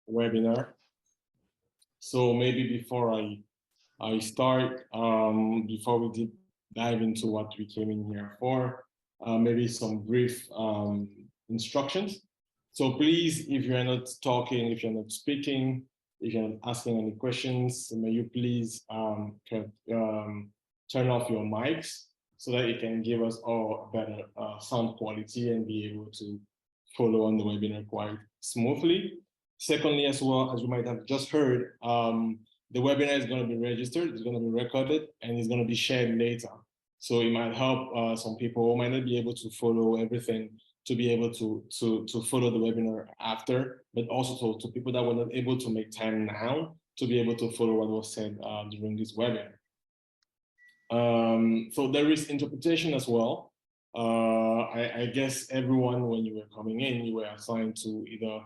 webinar. So maybe before I start, before we dive into what we came in here for, maybe some brief instructions. So please, if you're not talking, if you're not speaking, if you're not asking any questions, may you please turn off your mics so that it can give us all better sound quality and be able to follow on the webinar quite smoothly. Secondly, as well, as you might have just heard, the webinar is going to be registered, it's going to be recorded, and it's going to be shared later. So it might help some people who might not be able to follow everything to be able to follow the webinar after, but also to people that were not able to make time now to be able to follow what was said during this webinar. So there is interpretation as well. I guess everyone, when you were coming in, you were assigned to either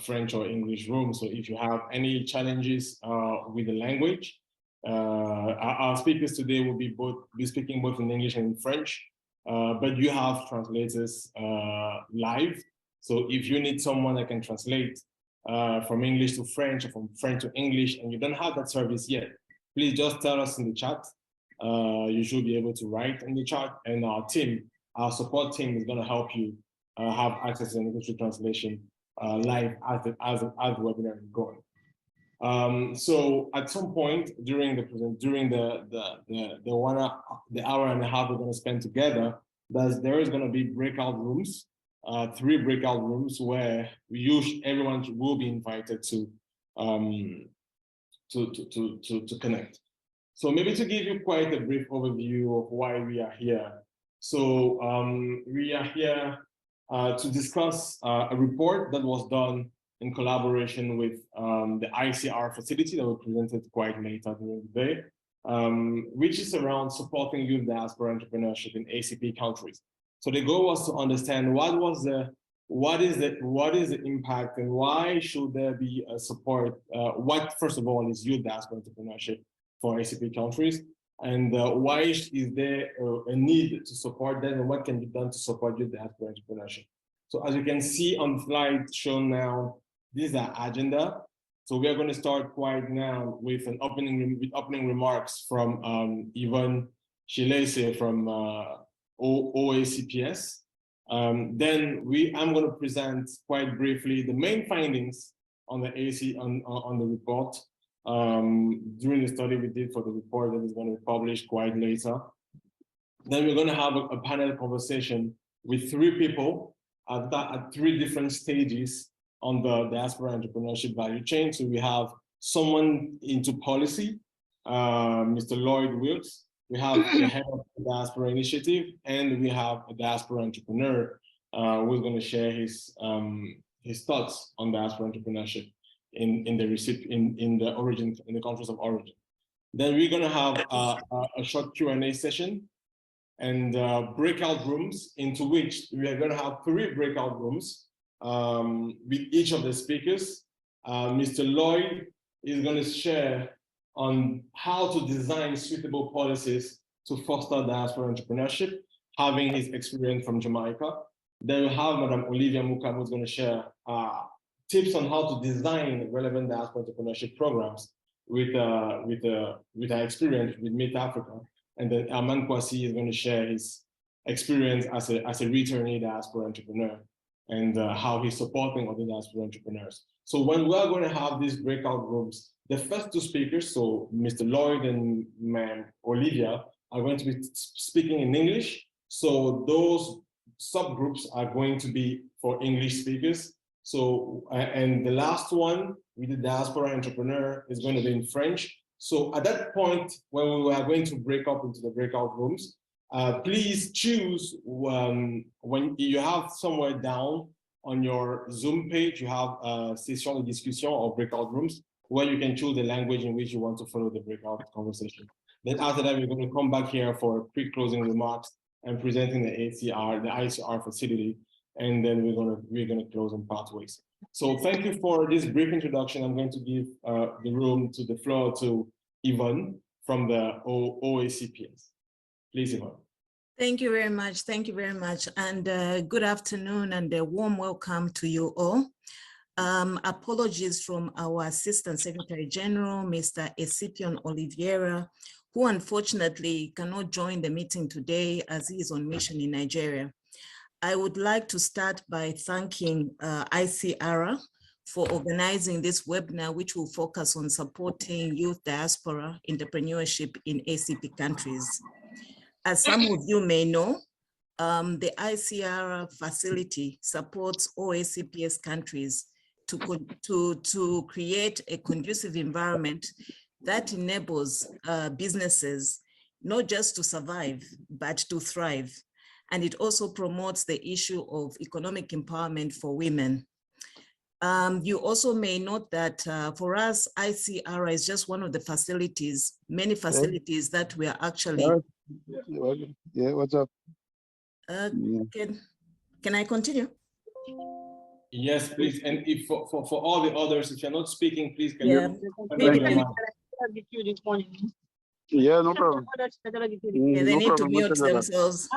French or English room. So if you have any challenges with the language, our speakers today will be speaking both in English and in French, but you have translators live. So if you need someone that can translate from English to French or from French to English, and you don't have that service yet, please just tell us in the chat. You should be able to write in the chat, and our team, our support team, is going to help you have access to English translation live as the webinar is going. So at some point during the hour and a half we're going to spend together, there is going to be breakout rooms, 3 breakout rooms where everyone will be invited to connect. So maybe to give you quite a brief overview of why we are here. So we are here to discuss a report that was done in collaboration with the ICR facility that was presented quite later during the day, which is around supporting youth diaspora entrepreneurship in ACP countries. So the goal was to understand what is the impact and why should there be a support? What, first of all, is youth diaspora entrepreneurship for ACP countries, and why is there a need to support them, and what can be done to support youth diaspora entrepreneurship? So as you can see on the slide shown now, this is our agenda. So we are going to start quite now with an opening remarks from Yvonne Chilese from OACPS. Then I'm going to present quite briefly the main findings on the on the report during the study we did for the report that is going to be published quite later. Then we're going to have a panel conversation with 3 people at 3 different stages on the diaspora entrepreneurship value chain. So we have someone into policy, Mr. Lloyd Wilkes. We have the head of the Diaspora Initiative, and we have a diaspora entrepreneur who's going to share his thoughts on diaspora entrepreneurship in the countries of origin. Then we're going to have a short Q&A session and breakout rooms, into which we are going to have 3 breakout rooms with each of the speakers. Mr. Lloyd is going to share on how to design suitable policies to foster diaspora entrepreneurship, having his experience from Jamaica. Then we have Madam Olivia Mukam, who's going to share tips on how to design relevant diaspora entrepreneurship programs with our experience with Mid Africa. And then Armand Kwasi is going to share his experience as a returnee diaspora entrepreneur and how he's supporting other diaspora entrepreneurs. So when we are going to have these breakout rooms, the first 2 speakers, so Mr. Lloyd and Ma'am Olivia, are going to be speaking in English. So those subgroups are going to be for English speakers. So, and the last one with the diaspora entrepreneur is going to be in French. So at that point, when we are going to break up into the breakout rooms, please choose when you have somewhere down on your Zoom page, you have session de discussion or breakout rooms where you can choose the language in which you want to follow the breakout conversation. Then after that, we're going to come back here for quick closing remarks and presenting the ICR facility, and then we're going to close in pathways. So thank you for this brief introduction. I'm going to give the floor to Yvonne from the OACPS. Please, Yvonne. Thank you very much. Thank you very much. And good afternoon and a warm welcome to you all. Apologies from our Assistant Secretary General, Mr. ACP Oliveira, who unfortunately cannot join the meeting today as he is on mission in Nigeria. I would like to start by thanking ICRA for organizing this webinar, which will focus on supporting youth diaspora entrepreneurship in ACP countries. As some of you may know, the ICRA facility supports all ACPS countries to create a conducive environment that enables businesses not just to survive, but to thrive. And it also promotes the issue of economic empowerment for women. You also may note that for us, ICRA is just one of the facilities, many facilities that we are actually. Yeah, what's up? Can I continue? Yes, please. And if for all the others, if you're not speaking, please can you? Yeah, no problem. Yeah, they need to mute themselves.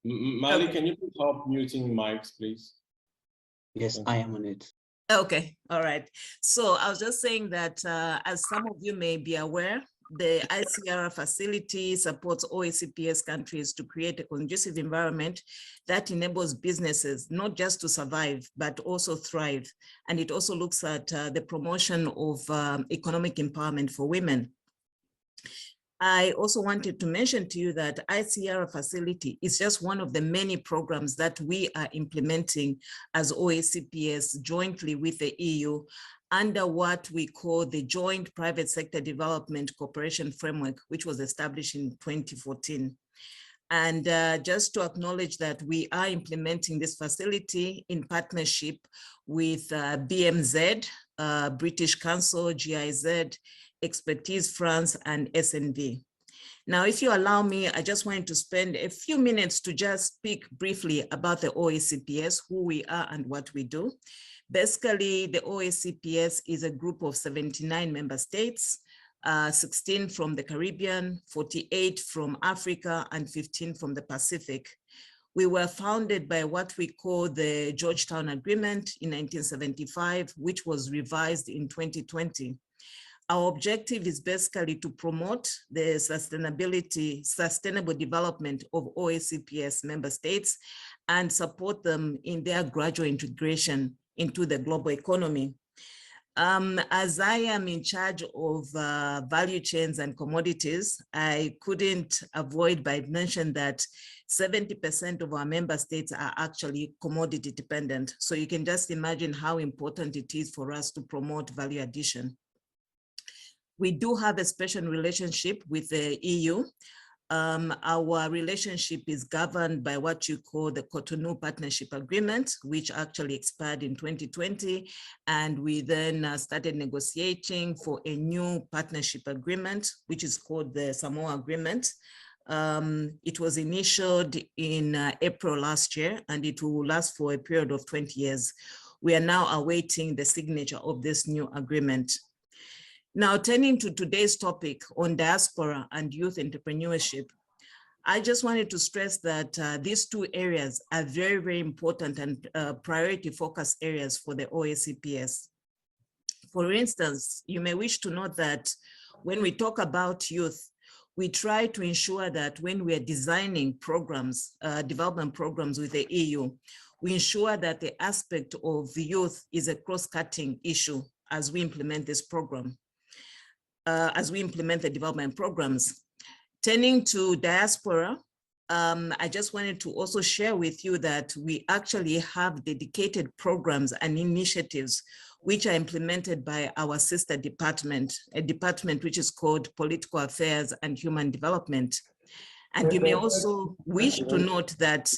Mali, can you please help muting mics, please? Yes, I am on it. Okay, all right. So I was just saying that as some of you may be aware, the ICRA facility supports ACPS countries to create a conducive environment that enables businesses not just to survive, but also thrive. And it also looks at the promotion of economic empowerment for women. I also wanted to mention to you that ICRA facility is just one of the many programs that we are implementing as ACPS jointly with the EU under what we call the Joint Private Sector Development Cooperation Framework, which was established in 2014. And just to acknowledge that we are implementing this facility in partnership with BMZ, British Council, GIZ, Expertise France, and SNV. Now, if you allow me, I just wanted to spend a few minutes to just speak briefly about the ACPS, who we are and what we do. Basically, the ACPS is a group of 79 member states, 16 from the Caribbean, 48 from Africa, and 15 from the Pacific. We were founded by what we call the Georgetown Agreement in 1975, which was revised in 2020. Our objective is basically to promote the sustainable development of ACPS member states and support them in their gradual integration into the global economy. As I am in charge of value chains and commodities, I couldn't avoid by mentioning that 70% of our member states are actually commodity dependent. So you can just imagine how important it is for us to promote value addition. We do have a special relationship with the EU. Our relationship is governed by what you call the Cotonou Partnership Agreement, which actually expired in 2020. And we then started negotiating for a new partnership agreement, which is called the Samoa Agreement. It was initiated in April last year, and it will last for a period of 20 years. We are now awaiting the signature of this new agreement. Now, turning to today's topic on diaspora and youth entrepreneurship, I just wanted to stress that these two areas are very, very important and priority focus areas for the ACPS. For instance, you may wish to note that when we talk about youth, we try to ensure that when we are designing programs, development programs with the EU, we ensure that the aspect of the youth is a cross-cutting issue as we implement this program. As we implement the development programs. Turning to diaspora, I just wanted to also share with you that we actually have dedicated programs and initiatives which are implemented by our sister department, a department which is called Political Affairs and Human Development. And you may also wish to note that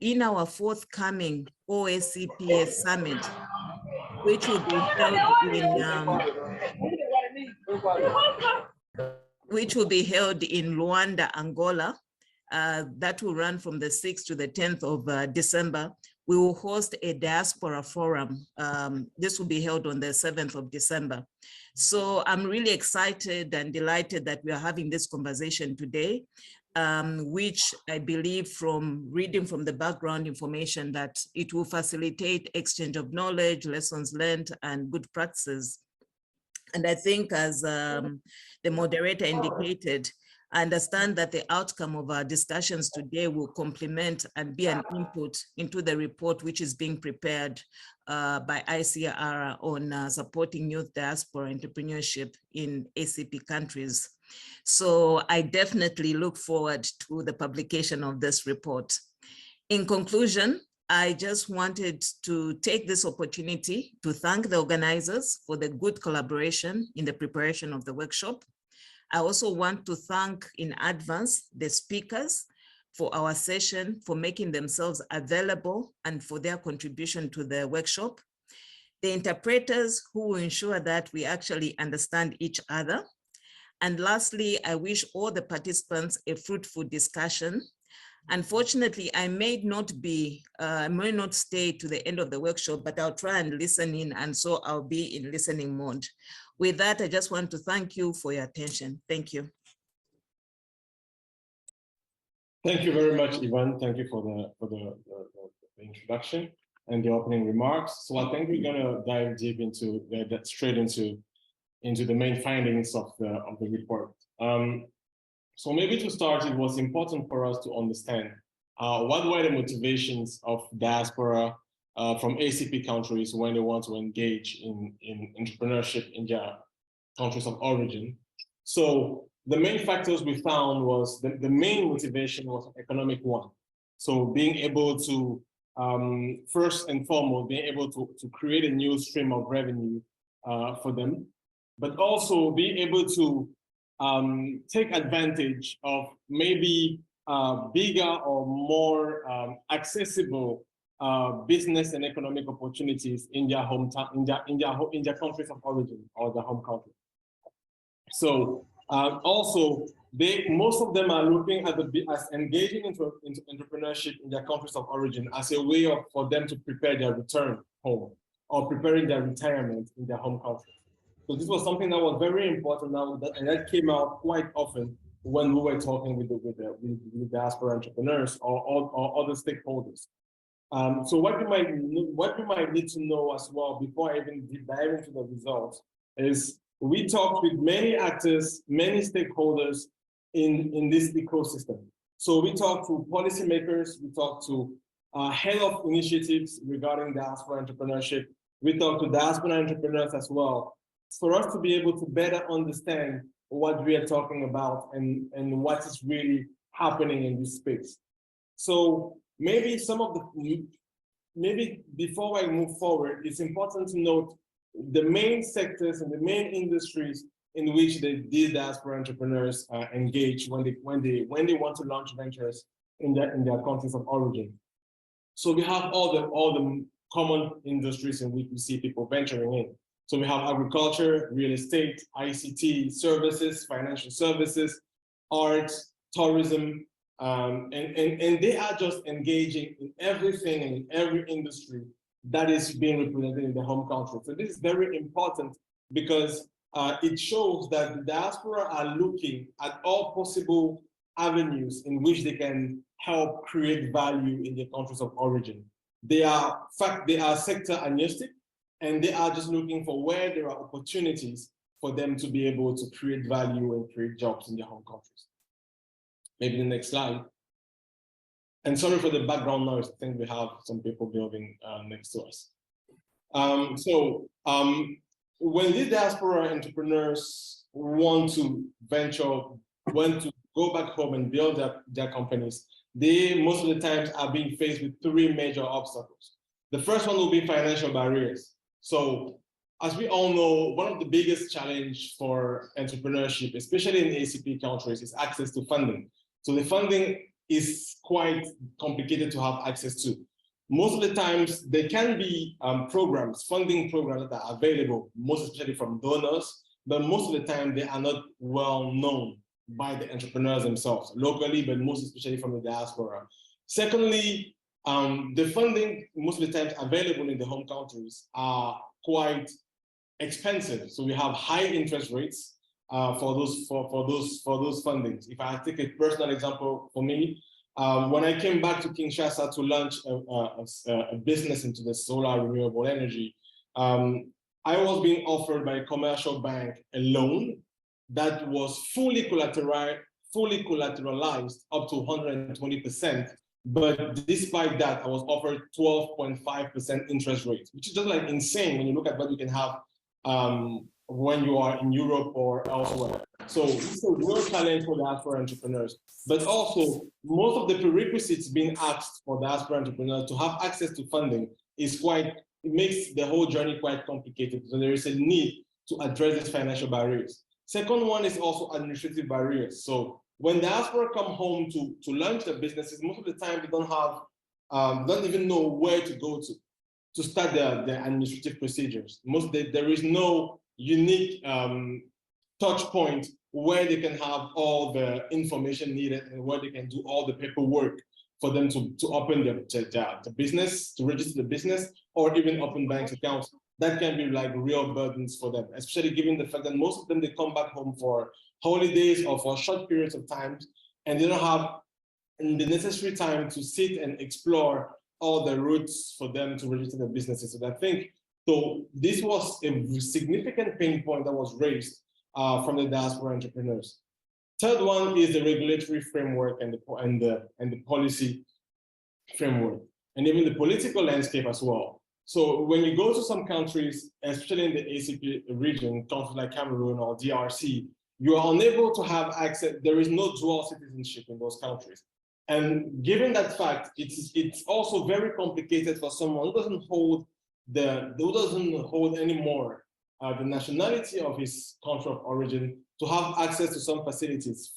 in our forthcoming ACPS Summit, which will be held in Luanda, Angola, that will run from the 6th to the 10th of December. we will host a diaspora forum. This will be held on the 7th of December. So I'm really excited and delighted that we are having this conversation today, which I believe from reading from the background information that it will facilitate exchange of knowledge, lessons learned, and good practices. And I think as the moderator indicated, I understand that the outcome of our discussions today will complement and be an input into the report which is being prepared by ICR on supporting youth diaspora entrepreneurship in ACP countries. So I definitely look forward to the publication of this report. In conclusion, I just wanted to take this opportunity to thank the organizers for the good collaboration in the preparation of the workshop. I also want to thank in advance the speakers for our session, for making themselves available and for their contribution to the workshop. The interpreters who will ensure that we actually understand each other. And lastly, I wish all the participants a fruitful discussion. Unfortunately, I may not stay to the end of the workshop, but I'll try and listen in, and so I'll be in listening mode. With that, I just want to thank you for your attention. Thank you. Thank you very much, Yvonne. Thank you for the introduction and the opening remarks. So I think we're gonna dive deep into straight into the main findings of the report. So maybe to start, it was important for us to understand what were the motivations of diaspora from ACP countries when they want to engage in entrepreneurship in their countries of origin. So the main factors we found was the main motivation was an economic one. So being able to, first and foremost, being able to create a new stream of revenue for them, but also being able to take advantage of maybe bigger or more accessible business and economic opportunities in their hometown, in their countries of origin or their home country. So also, most of them are looking at as engaging into entrepreneurship in their countries of origin as a way for them to prepare their return home or preparing their retirement in their home country. So this was something that was very important now, and that came out quite often when we were talking with diaspora entrepreneurs or other stakeholders. So what you might need to know as well before I even dive into the results is we talked with many actors, many stakeholders in this ecosystem. So we talked to policymakers, we talked to head of initiatives regarding diaspora entrepreneurship, we talked to diaspora entrepreneurs as well, for us to be able to better understand what we are talking about and what is really happening in this space. So maybe maybe before I move forward, it's important to note the main sectors and the main industries in which these diaspora entrepreneurs engage when they want to launch ventures in their countries of origin. So we have all the common industries in which we see people venturing in. So we have agriculture, real estate, ICT, services, financial services, arts, tourism, and they are just engaging in everything and in every industry that is being represented in the home country. So this is very important because it shows that the diaspora are looking at all possible avenues in which they can help create value in their countries of origin. They are sector agnostic, and they are just looking for where there are opportunities for them to be able to create value and create jobs in their home countries. Maybe the next slide. And sorry for the background noise. I think we have some people building next to us. When these diaspora entrepreneurs want to go back home and build their companies, they most of the times are being faced with three major obstacles. The first one will be financial barriers. So as we all know, one of the biggest challenge for entrepreneurship, especially in ACP countries, is access to funding. So the funding is quite complicated to have access to. Most of the times, there can be funding programs that are available, most especially from donors, but most of the time they are not well known by the entrepreneurs themselves, locally, but most especially from the diaspora. Secondly, The funding most of the times available in the home countries are quite expensive. So we have high interest rates for those fundings. If I take a personal example for me, when I came back to Kinshasa to launch a business into the solar renewable energy, I was being offered by a commercial bank a loan that was fully collateralized up to 120%. But despite that, I was offered 12.5% interest rate, which is just like insane when you look at what you can have when you are in Europe or elsewhere. So this is a real challenge for diaspora entrepreneurs. But also, most of the prerequisites being asked for diaspora entrepreneurs to have access to funding is it makes the whole journey quite complicated. So there is a need to address these financial barriers. Second one is also administrative barriers. So when diaspora come home to launch their businesses, most of the time they don't even know where to go to start their administrative procedures. There is no unique touch point where they can have all the information needed and where they can do all the paperwork for them to open the business, to register the business, or even open bank accounts. That can be like real burdens for them, especially given the fact that most of them, they come back home for holidays or for short periods of time, and they don't have the necessary time to sit and explore all the routes for them to register their businesses. So I think, so this was a significant pain point that was raised from the diaspora entrepreneurs. Third one is the regulatory framework and the policy framework, and even the political landscape as well. So when you go to some countries, especially in the ACP region, countries like Cameroon or DRC, you are unable to have access. There is no dual citizenship in those countries. And given that fact, it's also very complicated for someone who doesn't hold anymore the nationality of his country of origin to have access to some facilities.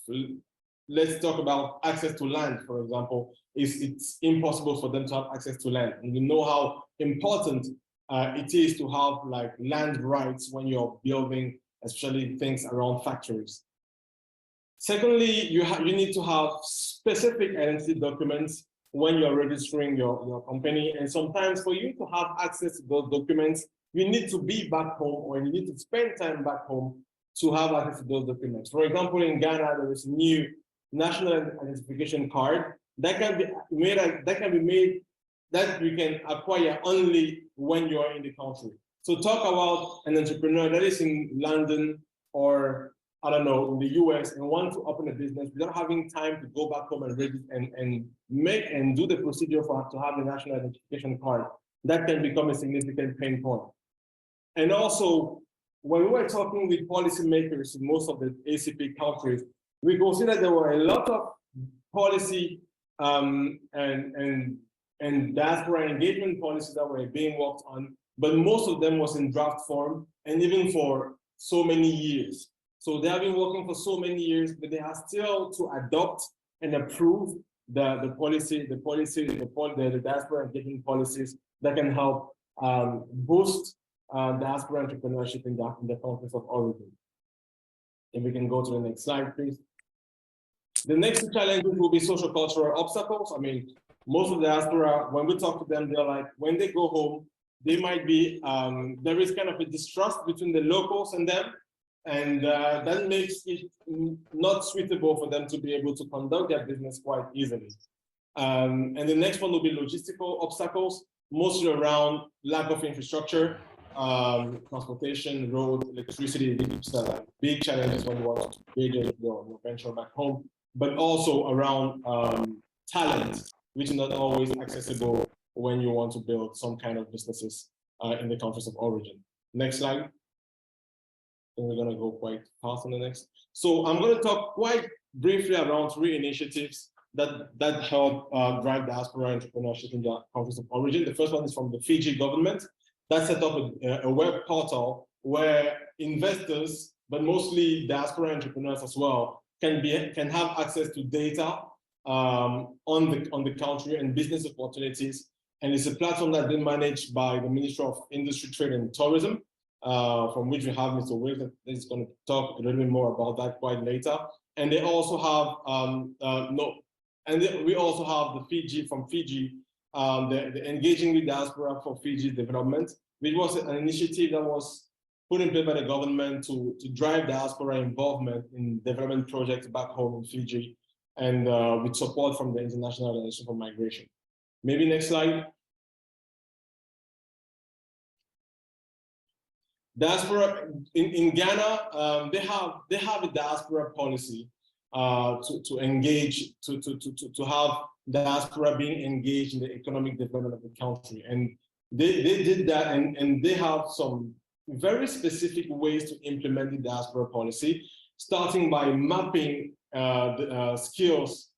Let's talk about access to land, for example. It's impossible for them to have access to land. And you know how important it is to have like land rights when you're building, especially things around factories. Secondly, you need to have specific identity documents when you're registering your company. And sometimes for you to have access to those documents, you need to be back home or you need to spend time back home to have access to those documents. For example, in Ghana, there is a new national identification card that can be made that you can acquire only when you are in the country. So talk about an entrepreneur that is in London or I don't know, in the US and want to open a business without having time to go back home and register and do the procedure to have the national identification card. That can become a significant pain point. And also, when we were talking with policymakers in most of the ACP countries, we considered there were a lot of policy and diaspora engagement policies that were being worked on, but most of them was in draft form and even for so many years. So they have been working for so many years, but they are still to adopt and approve the diaspora engagement policies that can help boost diaspora entrepreneurship in the countries of origin. If we can go to the next slide, please. The next two challenges will be social cultural obstacles. I mean, most of the diaspora, when we talk to them, they're like, when they go home, they might be, there is kind of a distrust between the locals and them. And that makes it not suitable for them to be able to conduct their business quite easily. And the next one will be logistical obstacles, mostly around lack of infrastructure, transportation, road, electricity. These are big challenges when you want to build your venture back home, but also around talent, which is not always accessible when you want to build some kind of businesses in the countries of origin. Next slide. And we're going to go quite fast on the next. So I'm going to talk quite briefly around three initiatives that help drive diaspora entrepreneurship in the countries of origin. The first one is from the Fiji government that set up a web portal where investors, but mostly diaspora entrepreneurs as well, can have access to data on the country and business opportunities. And it's a platform that's been managed by the Ministry of Industry, Trade and Tourism, from which we have Mr. Wills that is going to talk a little bit more about that quite later. And they also have we also have the Fiji the Engaging with Diaspora for Fiji Development, which was an initiative that was put in place by the government to drive diaspora involvement in development projects back home in Fiji, and with support from the International Organization for Migration. Maybe next slide. Diaspora in Ghana, they have a diaspora policy to engage, to have diaspora being engaged in the economic development of the country, and they did that, and they have some very specific ways to implement the diaspora policy, starting by mapping the skills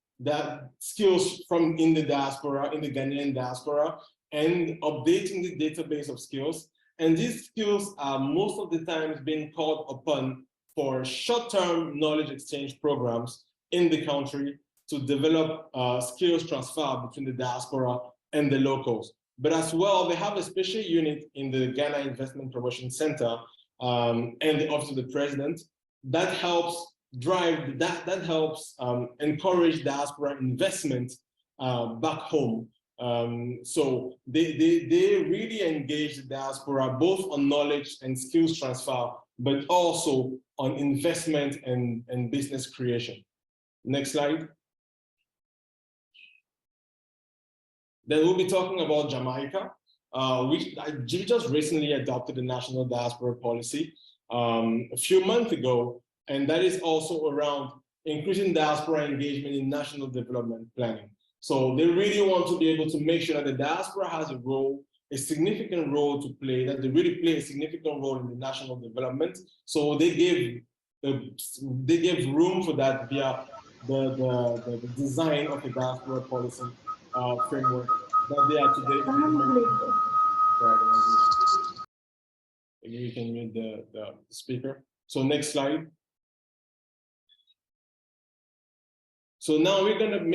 from in the diaspora, in the Ghanaian diaspora, and updating the database of skills. And these skills are most of the times being called upon for short-term knowledge exchange programs in the country to develop skills transfer between the diaspora and the locals. But as well, they have a special unit in the Ghana Investment Promotion Center and the Office of the President that helps drive, that helps encourage diaspora investment back home. So they really engage the diaspora both on knowledge and skills transfer, but also on investment and business creation. Next slide. Then we'll be talking about Jamaica, which just recently adopted the national diaspora policy a few months ago, and that is also around increasing diaspora engagement in national development planning. So they really want to be able to make sure that the diaspora has a role, a significant role to play, that they really play a significant role in the national development. So they gave room for that via the design of the diaspora policy framework that they are today implementing. Maybe we can mute the speaker. So next slide. So now we're gonna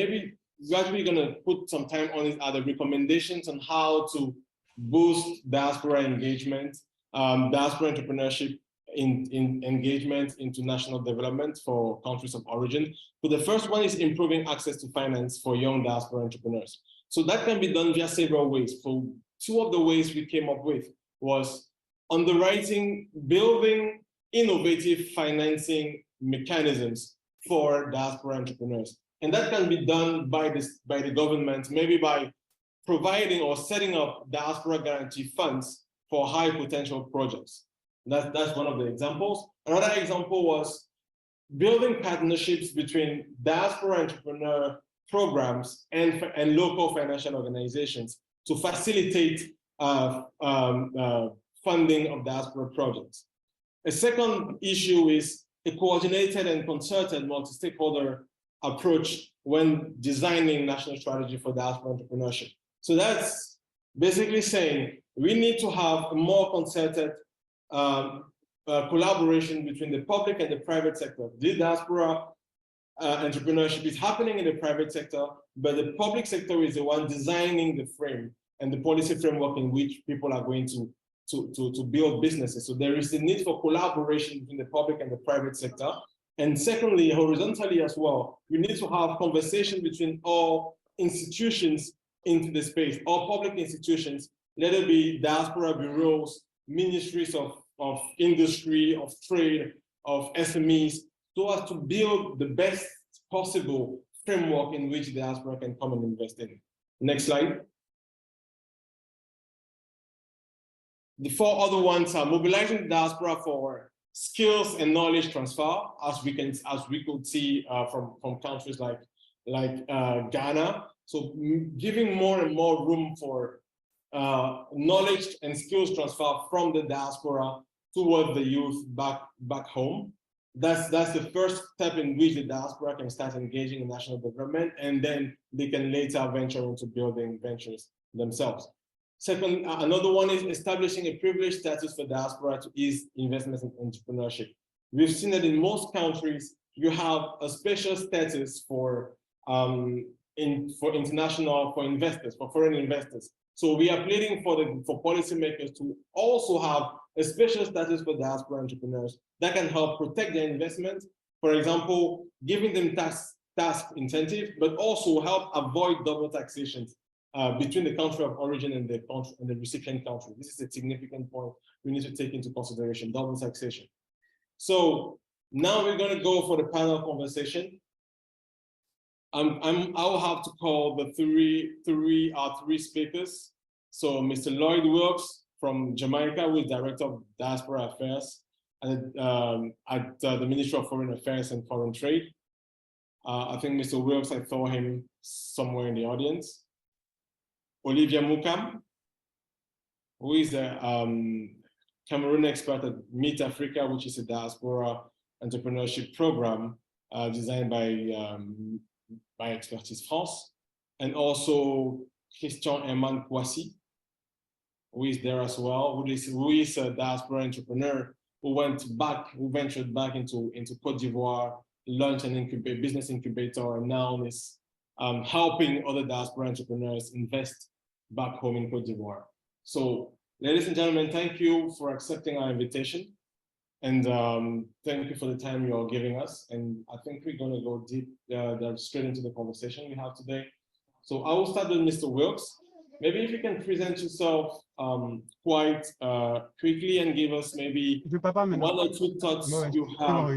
what we're gonna put some time on are the recommendations on how to boost diaspora engagement, diaspora entrepreneurship in engagement into national development for countries of origin. So the first one is improving access to finance for young diaspora entrepreneurs. So that can be done via several ways. So two of the ways we came up with was underwriting, building innovative financing mechanisms for diaspora entrepreneurs. And that can be done by the government, maybe by providing or setting up diaspora guarantee funds for high potential projects. That's one of the examples. Another example was building partnerships between diaspora entrepreneur programs and local financial organizations to facilitate funding of diaspora projects. A second issue is a coordinated and concerted multi-stakeholder approach when designing national strategy for diaspora entrepreneurship. So that's basically saying we need to have a more concerted collaboration between the public and the private sector. The diaspora entrepreneurship is happening in the private sector, but the public sector is the one designing the frame and the policy framework in which people are going to build businesses. So there is a need for collaboration between the public and the private sector. And secondly, horizontally as well, we need to have conversation between all institutions into the space, all public institutions, let it be diaspora bureaus, ministries of industry, of trade, of SMEs, so as to build the best possible framework in which diaspora can come and invest in. Next slide. The four other ones are mobilizing the diaspora for skills and knowledge transfer, as we could see from countries like Ghana. So giving more and more room for knowledge and skills transfer from the diaspora towards the youth back home. That's the first step in which the diaspora can start engaging in national development, and then they can later venture into building ventures themselves. Second, another one is establishing a privileged status for diaspora to ease investments in entrepreneurship. We've seen that in most countries, you have a special status for investors, for foreign investors. So we are pleading for policymakers to also have a special status for diaspora entrepreneurs that can help protect their investment. For example, giving them tax incentive, but also help avoid double taxation between the country of origin and the country and the recipient country. This is a significant point we need to take into consideration, double taxation. So now we're going to go for the panel conversation. I'll have to call the three speakers. So Mr. Lloyd Wilkes from Jamaica, who is Director of Diaspora Affairs at the Ministry of Foreign Affairs and Foreign Trade. I think Mr. Wilkes, I saw him somewhere in the audience. Olivia Mukam, who is a Cameroon expert at Meet Africa, which is a diaspora entrepreneurship program designed by Expertise France, and also Christian Herman Kouassi, who is there as well, who is a diaspora entrepreneur who ventured back into Cote d'Ivoire, launched an business incubator, and now is helping other diaspora entrepreneurs invest back home in Cote d'Ivoire. So, ladies and gentlemen, thank you for accepting our invitation. And thank you for the time you're giving us. And I think we're going to go deep, straight into the conversation we have today. So I will start with Mr. Wilkes. Maybe if you can present yourself quite quickly and give us maybe one or two thoughts you have.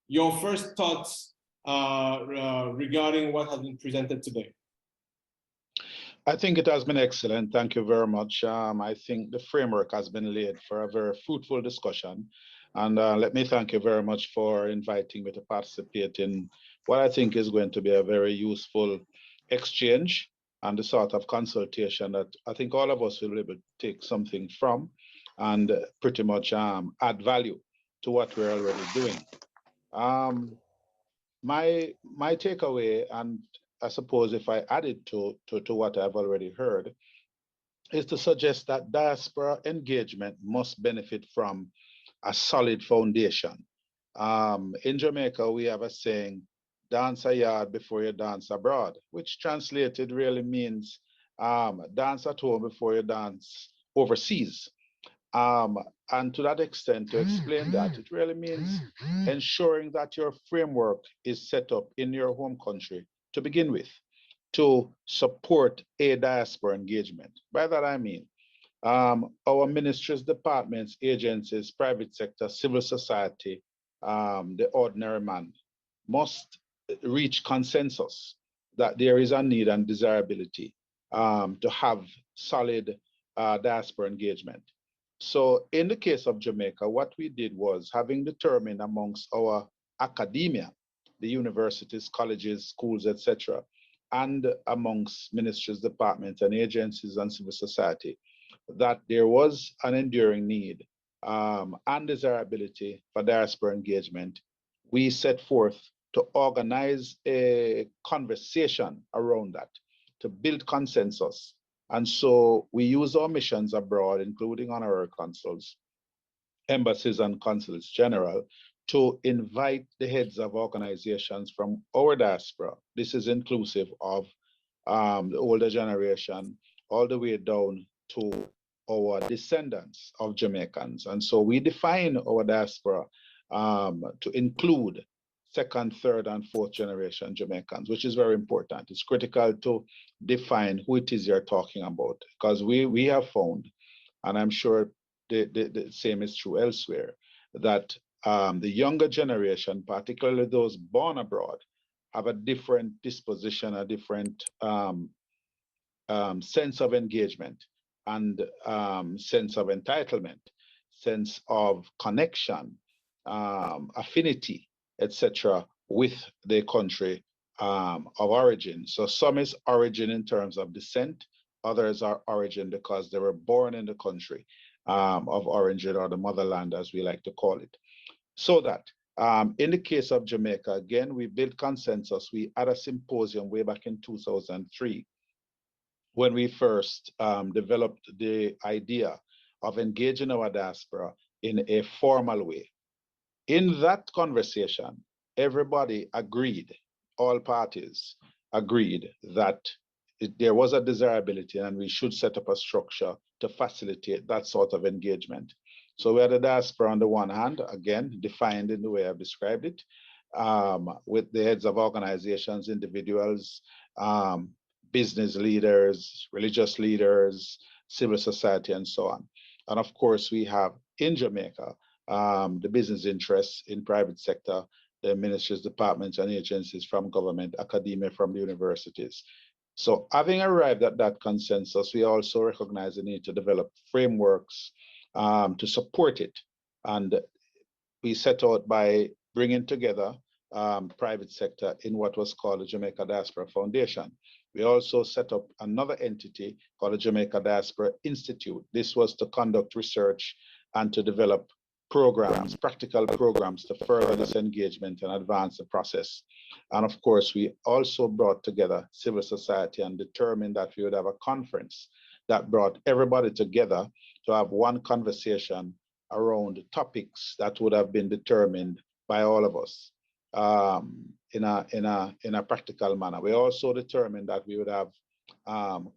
Your first thoughts regarding what has been presented today. I think it has been excellent. Thank you very much. I think the framework has been laid for a very fruitful discussion. And let me thank you very much for inviting me to participate in what I think is going to be a very useful exchange and the sort of consultation that I think all of us will be able to take something from and pretty much add value to what we're already doing. My takeaway, and I suppose if I add it to what I've already heard, is to suggest that diaspora engagement must benefit from a solid foundation. In Jamaica, we have a saying, dance a yard before you dance abroad, which translated really means dance at home before you dance overseas. And to that extent, to explain that, it really means ensuring that your framework is set up in your home country to begin with, to support a diaspora engagement. By that I mean, our ministries, departments, agencies, private sector, civil society, the ordinary man must reach consensus that there is a need and desirability to have solid diaspora engagement. So in the case of Jamaica, what we did was, having determined amongst our academia, the universities, colleges, schools, etc., and amongst ministries, departments, and agencies and civil society, that there was an enduring need and desirability for diaspora engagement, we set forth to organize a conversation around that, to build consensus. And so we use our missions abroad, including honorary consuls, embassies, and consuls general, to invite the heads of organizations from our diaspora. This is inclusive of the older generation, all the way down to our descendants of Jamaicans. And so we define our diaspora to include second, third, and fourth generation Jamaicans, which is very important. It's critical to define who it is you're talking about, because we have found, and I'm sure the same is true elsewhere, that the younger generation, particularly those born abroad, have a different disposition, a different sense of engagement and sense of entitlement, sense of connection, affinity, etc., with the country of origin. So some is origin in terms of descent, others are origin because they were born in the country of origin, or the motherland, as we like to call it. So that in the case of Jamaica, again, we built consensus. We had a symposium way back in 2003 when we first developed the idea of engaging our diaspora in a formal way. In that conversation, everybody agreed, all parties agreed that there was a desirability and we should set up a structure to facilitate that sort of engagement. So we had the diaspora on the one hand, again, defined in the way I've described it, with the heads of organizations, individuals, business leaders, religious leaders, civil society, and so on. And of course, we have in Jamaica, the business interests in private sector, the ministries, departments, and agencies from government, academia from the universities. So having arrived at that consensus, we also recognize the need to develop frameworks to support it. And we set out by bringing together private sector in what was called the Jamaica Diaspora Foundation. We also set up another entity called the Jamaica Diaspora Institute. This was to conduct research and to develop programs, practical programs to further this engagement and advance the process. And of course, we also brought together civil society and determined that we would have a conference that brought everybody together to have one conversation around topics that would have been determined by all of us in a practical manner. We also determined that we would have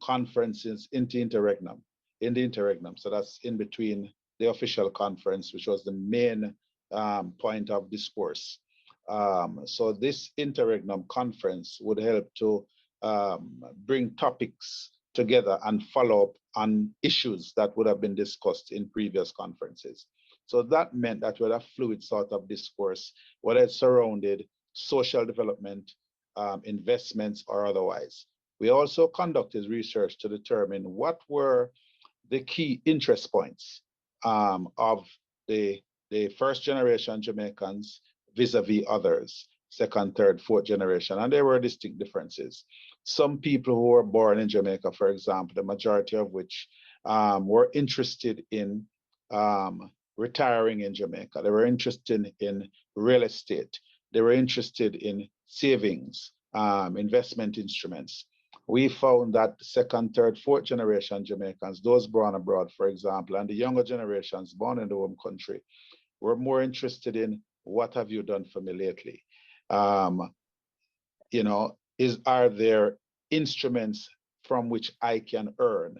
conferences in the interregnum. So that's in between the official conference, which was the main point of discourse. So this interregnum conference would help to bring topics together and follow up on issues that would have been discussed in previous conferences. So that meant that we had a fluid sort of discourse, whether it surrounded social development, investments, or otherwise. We also conducted research to determine what were the key interest points of the first generation Jamaicans vis-a-vis others, second, third, fourth generation, and there were distinct differences. Some people who were born in Jamaica, for example, the majority of which were interested in retiring in Jamaica. They were interested in real estate. They were interested in savings, investment instruments. We found that second, third, fourth generation Jamaicans, those born abroad, for example, and the younger generations born in the home country, were more interested in what have you done for me lately? You know, are there instruments from which I can earn?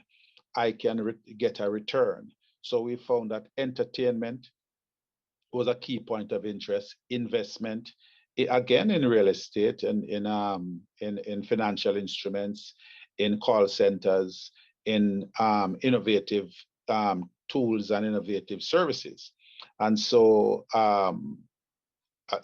I can get a return. So we found that entertainment was a key point of interest, investment, again in real estate and in financial instruments, in call centers, in innovative tools and innovative services. And so a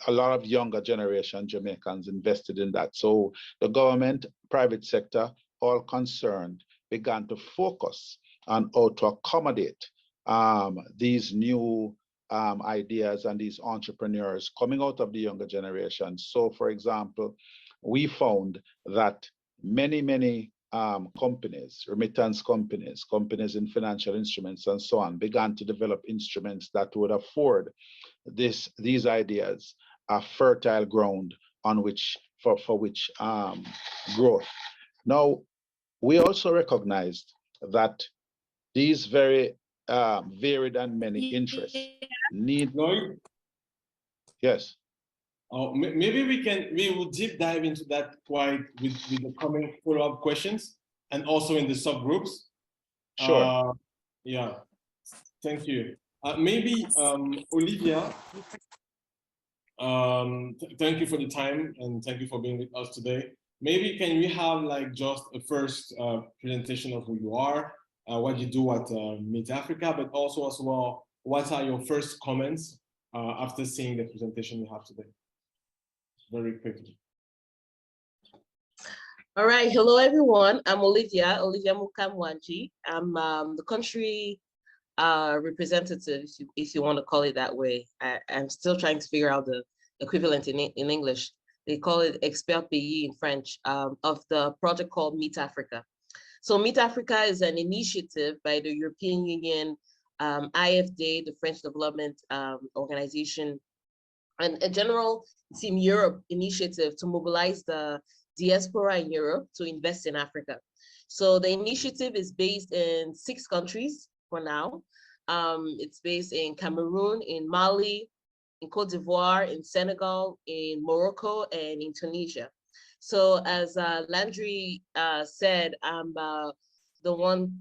lot of younger generation Jamaicans invested in that. So the government, private sector, all concerned began to focus on how to accommodate these new ideas and these entrepreneurs coming out of the younger generation. So for example, we found that many companies, remittance companies, companies in financial instruments and so on, began to develop instruments that would afford these ideas a fertile ground on which for which growth. Now, we also recognized that these very varied and many interests need. Lloyd? Yes. Oh, maybe we will deep dive into that quite with the coming follow-up questions and also in the subgroups. Sure. Yeah, thank you. Maybe Olivia, thank you for the time and thank you for being with us today. Maybe can we have like just a first presentation of who you are, what you do at Meet Africa, but also as well, what are your first comments after seeing the presentation you have today? Very quickly. All right, hello everyone. I'm Olivia Mukamwanji. I'm the country representative, if you want to call it that way. I'm still trying to figure out the equivalent in English. They call it expert pays in French, of the project called Meet Africa. So Meet Africa is an initiative by the European Union, IFD, the French Development Organization, and a general Team Europe initiative to mobilize the diaspora in Europe to invest in Africa. So the initiative is based in 6 countries for now. It's based in Cameroon, in Mali, in Cote d'Ivoire, in Senegal, in Morocco, and in Tunisia. So as Landry said, I'm the one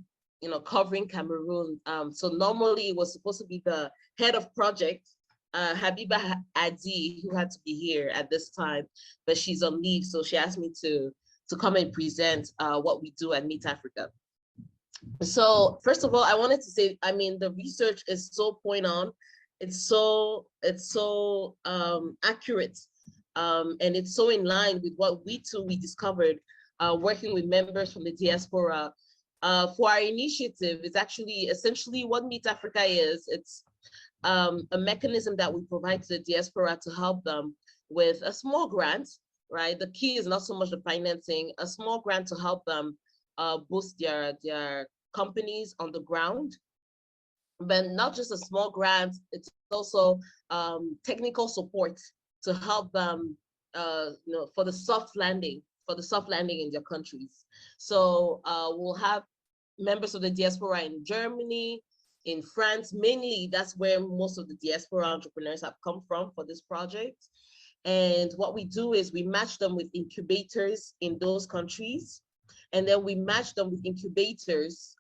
covering Cameroon. So normally it was supposed to be the head of project, Habiba Adi, who had to be here at this time, but she's on leave, so she asked me to to come and present what we do at Meet Africa. So first of all, I wanted to say, I mean, the research is so point on, it's so accurate, and it's so in line with what we discovered working with members from the diaspora. For our initiative, it's actually essentially what Meet Africa is. It's a mechanism that we provide to the diaspora to help them with a small grant, right? The key is not so much the financing, a small grant to help them boost their companies on the ground. But not just a small grant, it's also technical support to help them for the soft landing in their countries. So we'll have members of the diaspora in Germany, in France, mainly that's where most of the diaspora entrepreneurs have come from for this project. And what we do is we match them with incubators in those countries. And then we match them with incubators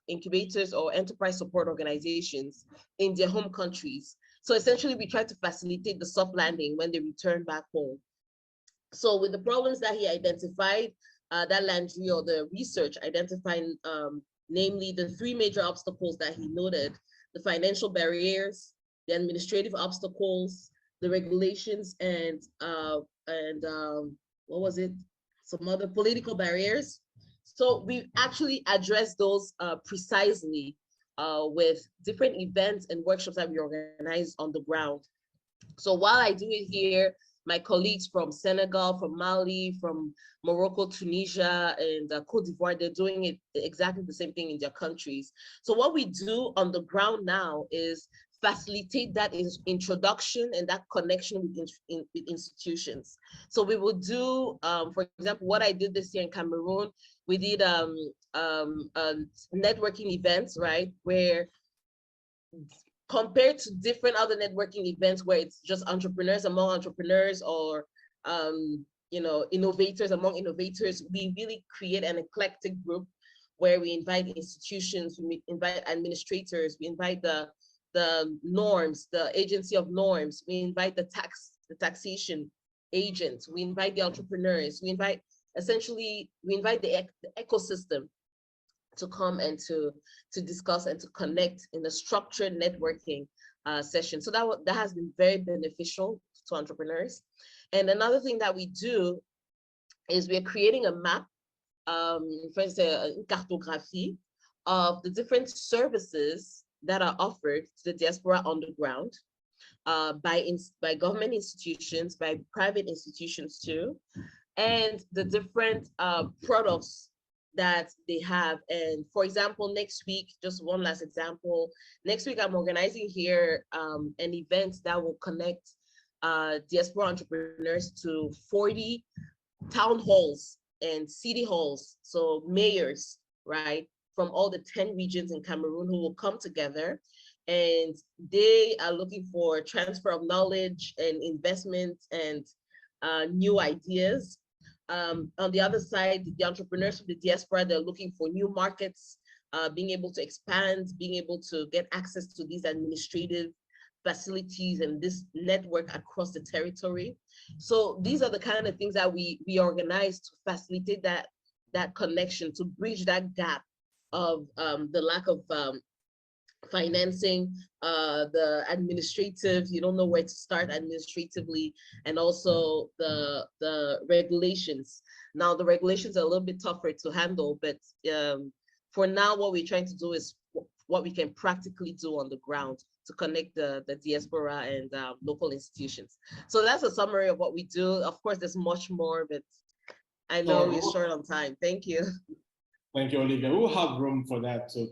or enterprise support organizations in their home countries. So essentially we try to facilitate the soft landing when they return back home. So with the problems that he identified, that Landry or the research identified, namely the 3 major obstacles that he noted: the financial barriers, the administrative obstacles, the regulations, and what was it? Some other political barriers. So we actually address those precisely with different events and workshops that we organize on the ground. So while I do it here, my colleagues from Senegal, from Mali, from Morocco, Tunisia, and Cote d'Ivoire, they're doing it exactly the same thing in their countries. So what we do on the ground now is facilitate that introduction and that connection with institutions. So we will do, for example, what I did this year in Cameroon, we did networking events, right? Where compared to different other networking events where it's just entrepreneurs among entrepreneurs or innovators among innovators, we really create an eclectic group where we invite institutions, we invite administrators, we invite the norms, the agency of norms, we invite the taxation agents, we invite the entrepreneurs, we invite the ecosystem to come and to discuss and to connect in a structured networking session. So that has been very beneficial to entrepreneurs. And another thing that we do is we're creating a map, for instance, a cartographie of the different services that are offered to the diaspora on the ground by government institutions, by private institutions too, and the different products that they have. And for example, next week, just one last example, next week I'm organizing here an event that will connect diaspora entrepreneurs to 40 town halls and city halls, so mayors, right, from all the 10 regions in Cameroon who will come together, and they are looking for transfer of knowledge and investment and new ideas. On the other side, the entrepreneurs from the diaspora, they're looking for new markets, being able to expand, being able to get access to these administrative facilities and this network across the territory. So these are the kind of things that we organize to facilitate that connection, to bridge that gap of the lack of financing, the administrative, you don't know where to start administratively, and also the regulations. Now the regulations are a little bit tougher to handle, but for now, what we're trying to do is what we can practically do on the ground to connect the diaspora and local institutions. So that's a summary of what we do. Of course, there's much more, but I know we're short on time. Thank you. Thank you, Olivia. We'll have room for that to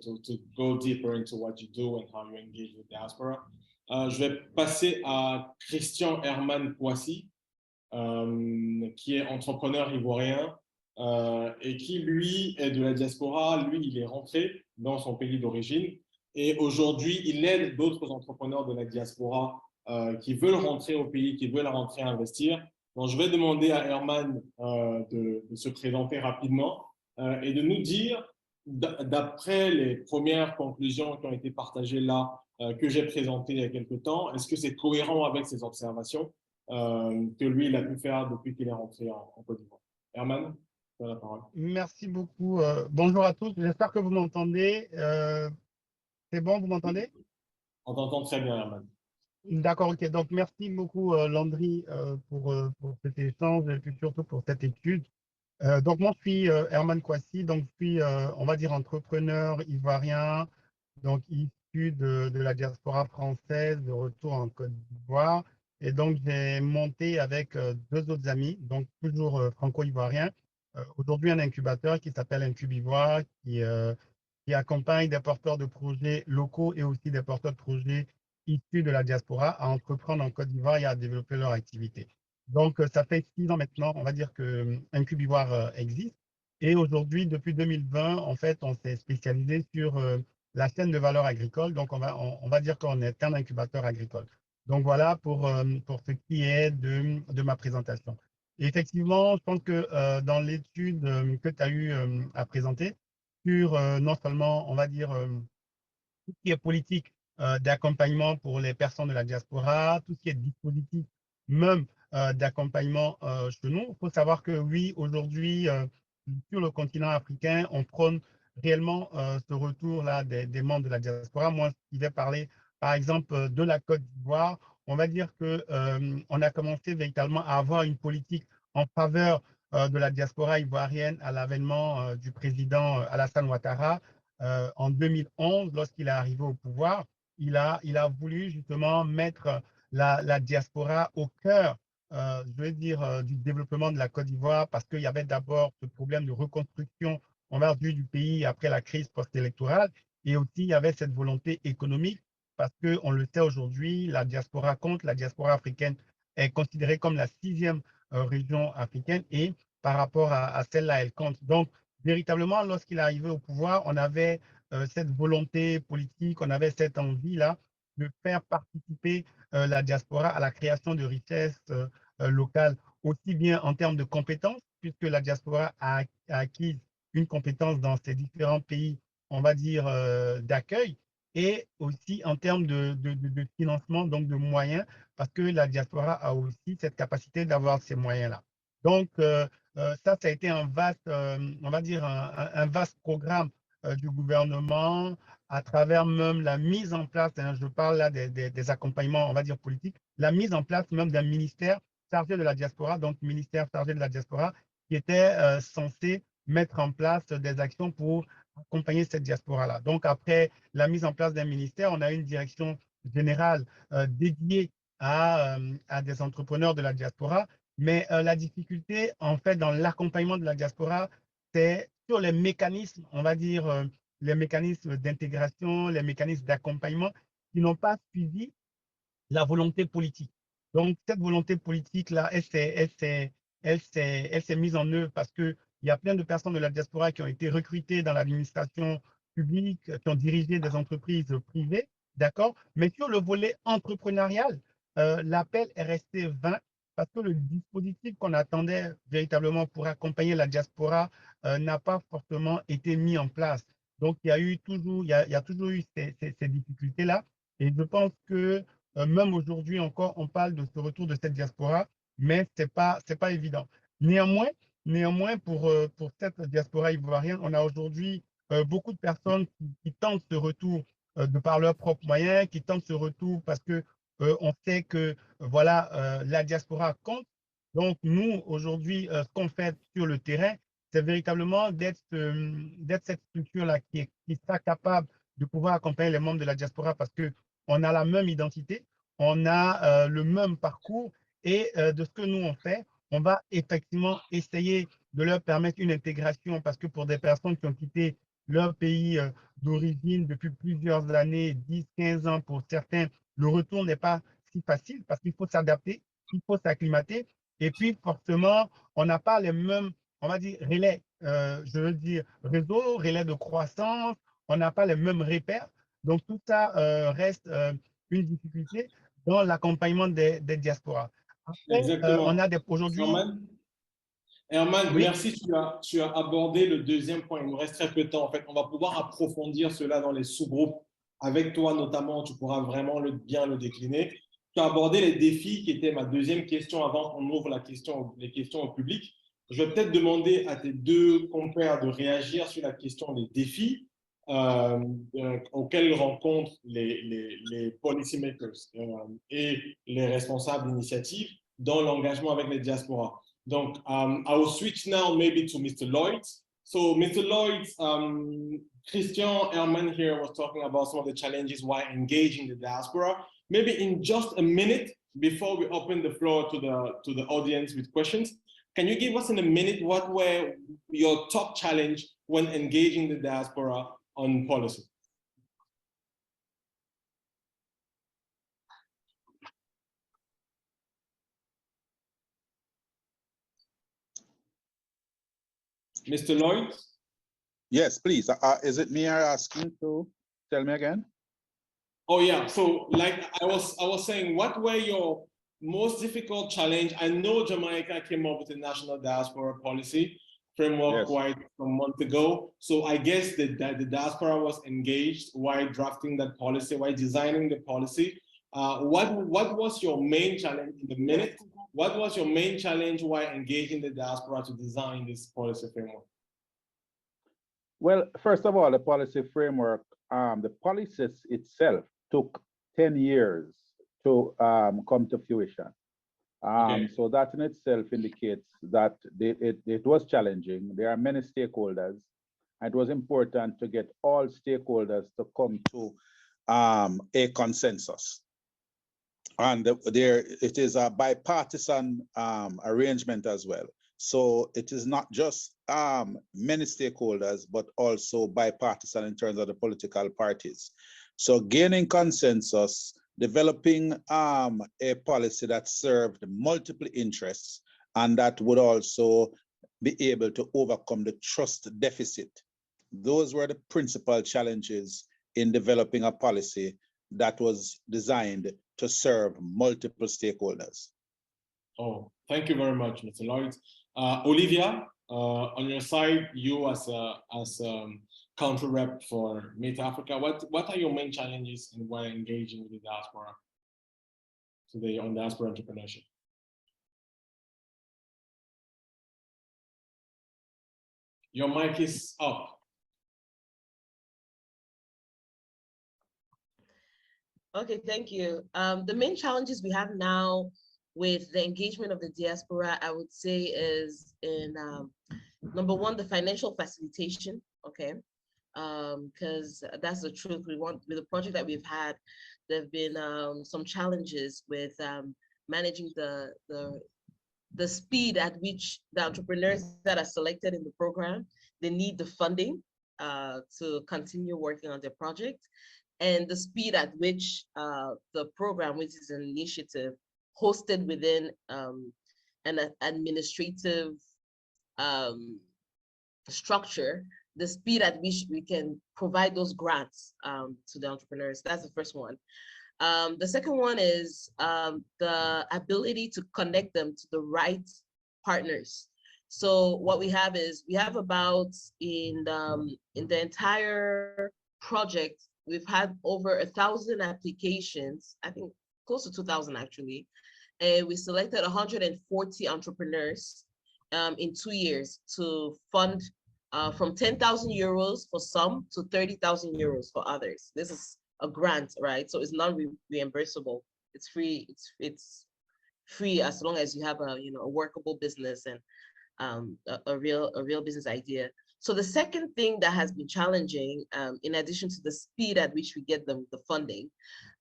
go deeper into what you do and how you engage with diaspora. Je vais passer à Christian Herman Poissy, qui est entrepreneur ivoirien et qui, lui, est de la diaspora. Lui, il est rentré dans son pays d'origine et aujourd'hui, il aide d'autres entrepreneurs de la diaspora qui veulent rentrer au pays, qui veulent rentrer investir. Donc, je vais demander à Herman de se présenter rapidement et de nous dire, d'après les premières conclusions qui ont été partagées là, que j'ai présentées il y a quelques temps, est-ce que c'est cohérent avec ces observations que lui, il a pu faire depuis qu'il est rentré en Côte d'Ivoire? Herman? Tu as la parole. Merci beaucoup. Bonjour à tous. J'espère que vous m'entendez. C'est bon, vous m'entendez? On t'entend très bien, Herman. D'accord, ok. Donc, merci beaucoup, Landry, pour cet échange et puis surtout pour cette étude. Donc, moi, je suis Herman Kwasi. Donc, je suis, on va dire, entrepreneur ivoirien, donc issu de la diaspora française, de retour en Côte d'Ivoire. Et donc, j'ai monté avec deux autres amis, donc toujours franco-ivoiriens, aujourd'hui un incubateur qui s'appelle Incubivoire, qui accompagne des porteurs de projets locaux et aussi des porteurs de projets issus de la diaspora à entreprendre en Côte d'Ivoire et à développer leur activité. Donc, ça fait 6 ans maintenant, on va dire que Incubivoire existe. Et aujourd'hui, depuis 2020, en fait, on s'est spécialisé sur la chaîne de valeur agricole. Donc, on va dire qu'on est un incubateur agricole. Donc, voilà pour ce qui est de ma présentation. Et effectivement, je pense que dans l'étude que tu as eu à présenter, sur non seulement, on va dire, tout ce qui est politique d'accompagnement pour les personnes de la diaspora, tout ce qui est dispositif même d'accompagnement chez nous. Il faut savoir que oui, aujourd'hui, sur le continent africain, on prône réellement ce retour-là des membres de la diaspora. Moi, je vais parler, par exemple, de la Côte d'Ivoire. On va dire que on a commencé véritablement à avoir une politique en faveur de la diaspora ivoirienne à l'avènement du président Alassane Ouattara en 2011, lorsqu'il est arrivé au pouvoir. Il a voulu justement mettre la diaspora au cœur, je veux dire, du développement de la Côte d'Ivoire, parce qu'il y avait d'abord ce problème de reconstruction en vertu du pays après la crise post-électorale, et aussi il y avait cette volonté économique, parce qu'on le sait aujourd'hui, la diaspora compte, la diaspora africaine est considérée comme la 6e région africaine, et par rapport à celle-là, elle compte. Donc, véritablement, lorsqu'il est arrivé au pouvoir, on avait cette volonté politique, on avait cette envie-là de faire participer la diaspora à la création de richesses locales, aussi bien en termes de compétences, puisque la diaspora a acquis une compétence dans ces différents pays, on va dire, d'accueil, et aussi en termes de financement, donc de moyens, parce que la diaspora a aussi cette capacité d'avoir ces moyens-là. Donc, ça a été un vaste, on va dire, un vaste programme du gouvernement à travers même la mise en place, hein, je parle là des accompagnements, on va dire, politiques, la mise en place même d'un ministère chargé de la diaspora, donc ministère chargé de la diaspora, qui était censé mettre en place des actions pour accompagner cette diaspora-là. Donc, après la mise en place d'un ministère, on a une direction générale dédiée à des entrepreneurs de la diaspora. Mais la difficulté, en fait, dans l'accompagnement de la diaspora, c'est sur les mécanismes, on va dire, les mécanismes d'intégration, les mécanismes d'accompagnement qui n'ont pas suivi la volonté politique. Donc, cette volonté politique-là, elle s'est mise en œuvre parce qu'il y a plein de personnes de la diaspora qui ont été recrutées dans l'administration publique, qui ont dirigé des entreprises privées, d'accord? Mais sur le volet entrepreneurial, l'appel est resté vain parce que le dispositif qu'on attendait véritablement pour accompagner la diaspora n'a pas fortement été mis en place. Donc, il y a toujours eu ces difficultés-là. Et je pense que même aujourd'hui encore, on parle de ce retour de cette diaspora, mais ce n'est pas évident. Néanmoins pour cette diaspora ivoirienne, on a aujourd'hui beaucoup de personnes qui tentent ce retour de par leurs propres moyens, qui tentent ce retour parce que on sait que voilà, la diaspora compte. Donc, nous, aujourd'hui, ce qu'on fait sur le terrain, c'est véritablement d'être cette structure-là qui sera capable de pouvoir accompagner les membres de la diaspora parce qu'on a la même identité, on a le même parcours et de ce que nous on fait, on va effectivement essayer de leur permettre une intégration parce que pour des personnes qui ont quitté leur pays d'origine depuis plusieurs années, 10, 15 ans pour certains, le retour n'est pas si facile parce qu'il faut s'adapter, il faut s'acclimater et puis forcément, on n'a pas les mêmes, on va dire, relais, je veux dire, réseau, relais de croissance, on n'a pas les mêmes repères. Donc, tout ça reste une difficulté dans l'accompagnement des diasporas. Après, Exactement. on a aujourd'hui… Herman, Oui. merci, tu as abordé le deuxième point. Il nous reste très peu de temps. En fait, on va pouvoir approfondir cela dans les sous-groupes. Avec toi, notamment, tu pourras vraiment bien le décliner. Tu as abordé les défis qui étaient ma deuxième question avant qu'on ouvre les questions au public. Je vais peut-être demander à tes deux compères de réagir sur la question des défis auxquels rencontrent les policymakers et les responsables d'initiatives dans l'engagement avec les diasporas. Donc, I will switch now maybe to Mr. Lloyd. So, Mr. Lloyd, Christian Herman here was talking about some of the challenges while engaging the diaspora. Maybe in just a minute, before we open the floor to the audience with questions, can you give us in a minute what were your top challenge when engaging the diaspora on policy? Mr. Lloyd? Yes, please. Is it me you're asking to tell me again? Oh yeah, so like I was saying, what were your most difficult challenge? I know Jamaica came up with a national diaspora policy framework quite a month ago. So I guess the diaspora was engaged while drafting that policy, while designing the policy. What was your main challenge in the minute? What was your main challenge while engaging the diaspora to design this policy framework? Well, first of all, the policy framework, the policy itself took 10 years to come to fruition. So that in itself indicates that it was challenging. There are many stakeholders. It was important to get all stakeholders to come to a consensus. And it is a bipartisan arrangement as well. So it is not just many stakeholders, but also bipartisan in terms of the political parties. So gaining consensus, developing a policy that served multiple interests and that would also be able to overcome the trust deficit. Those were the principal challenges in developing a policy that was designed to serve multiple stakeholders. Oh, thank you very much, Mr. Lloyd. Olivia, on your side, you as country rep for Meta Africa, what are your main challenges in while engaging with the diaspora today on diaspora entrepreneurship? Your mic is up. Okay, thank you. The main challenges we have now with the engagement of the diaspora, I would say, is in number one, the financial facilitation, okay? Because that's the truth. With the project that we've had, there have been some challenges with managing the speed at which the entrepreneurs that are selected in the program, they need the funding to continue working on their project, and the speed at which the program, which is an initiative hosted within an administrative structure, the speed at which we can provide those grants to the entrepreneurs. That's the first one. The second one is the ability to connect them to the right partners. So what we have is, we have about, in the entire project, we've had over 1,000 applications, I think close to 2,000 actually. And we selected 140 entrepreneurs in 2 years to fund from 10,000 euros for some to 30,000 euros for others. This is a grant, right? So it's non-reimbursable. It's free. It's free as long as you have a workable business and a real business idea. So the second thing that has been challenging, in addition to the speed at which we get them the funding,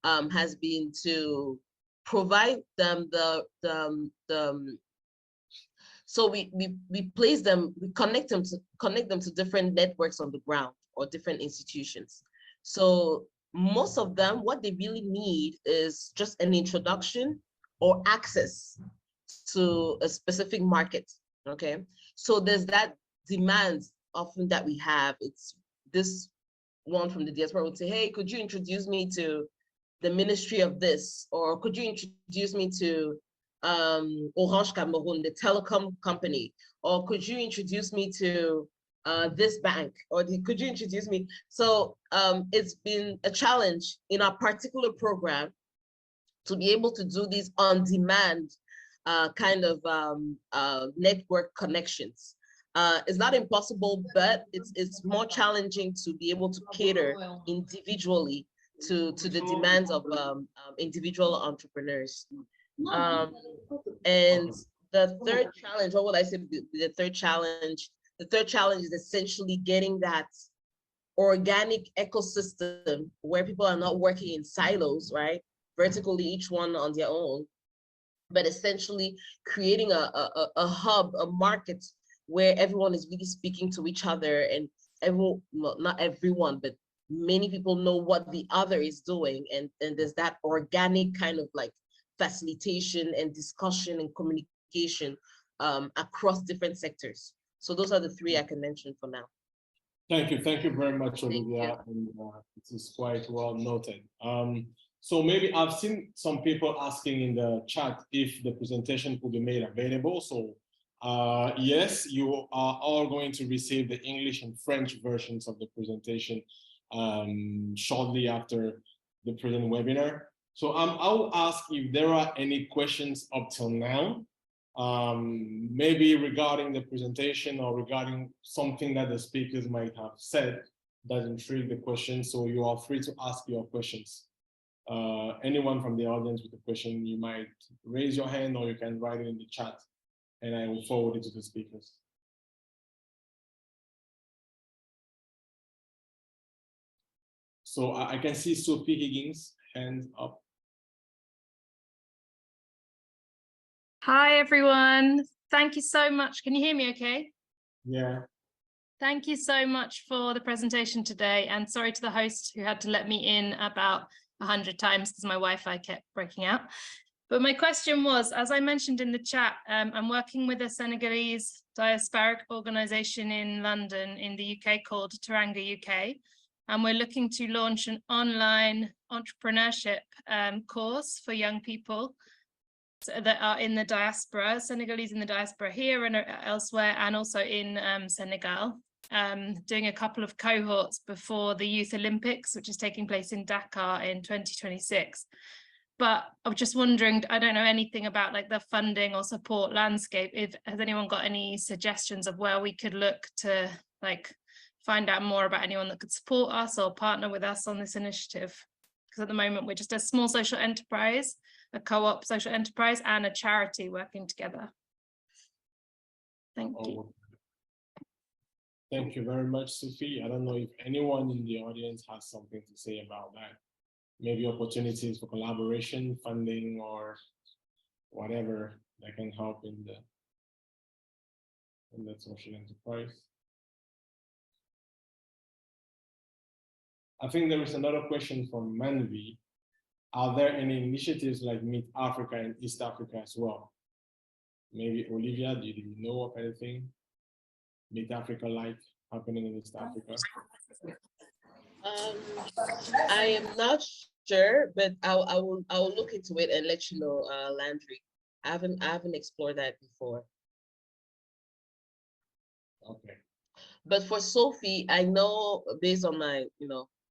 has been to provide them so we place them, we connect them to different networks on the ground or different institutions. So most of them, what they really need is just an introduction or access to a specific market, okay? So there's that demand often that we have. It's this one from the diaspora would say, hey, could you introduce me to the ministry of this? Or could you introduce me to Orange Cameroon, the telecom company? Or could you introduce me to this bank? Or could you introduce me? So it's been a challenge in our particular program to be able to do these on-demand kind of network connections. It's not impossible, but it's more challenging to be able to cater individually to the demands of individual entrepreneurs. And the third challenge, what would I say? The third challenge is essentially getting that organic ecosystem where people are not working in silos, right? Vertically, each one on their own, but essentially creating a hub, a market where everyone is really speaking to each other, and everyone, well, not everyone, but many people know what the other is doing. And there's that organic kind of like facilitation and discussion and communication across different sectors. So those are the three I can mention for now. Thank you very much, Olivia. And, it is quite well noted. So maybe I've seen some people asking in the chat if the presentation could be made available. So yes, you are all going to receive the English and French versions of the presentation shortly after the present webinar. So I'll ask if there are any questions up till now, maybe regarding the presentation or regarding something that the speakers might have said that intrigued the question. So you are free to ask your questions. Anyone from the audience with a question, you might raise your hand or you can write it in the chat and I will forward it to the speakers. So I can see Sophie Higgins, hands up. Hi, everyone. Thank you so much. Can you hear me okay? Yeah. Thank you so much for the presentation today. And sorry to the host who had to let me in about 100 times because my Wi-Fi kept breaking out. But my question was, as I mentioned in the chat, I'm working with a Senegalese diasporic organization in London in the UK called Teranga UK. And we're looking to launch an online entrepreneurship course for young people that are in the diaspora, Senegalese in the diaspora here and elsewhere, and also in Senegal, doing a couple of cohorts before the Youth Olympics, which is taking place in Dakar in 2026. But I'm just wondering, I don't know anything about like the funding or support landscape. Has anyone got any suggestions of where we could look to like find out more about anyone that could support us or partner with us on this initiative? Because at the moment we're just a small social enterprise, a co-op social enterprise, and a charity working together. Thank you. Thank you very much, Sophie. I don't know if anyone in the audience has something to say about that. Maybe opportunities for collaboration, funding, or whatever that can help in the social enterprise. I think there is another question from Manvi. Are there any initiatives like Meet Africa and East Africa as well? Maybe Olivia, do you know of anything Meet Africa like happening in East Africa? I am not sure, but I will look into it and let you know, Landry. I haven't explored that before. Okay. But for Sophie, I know based on my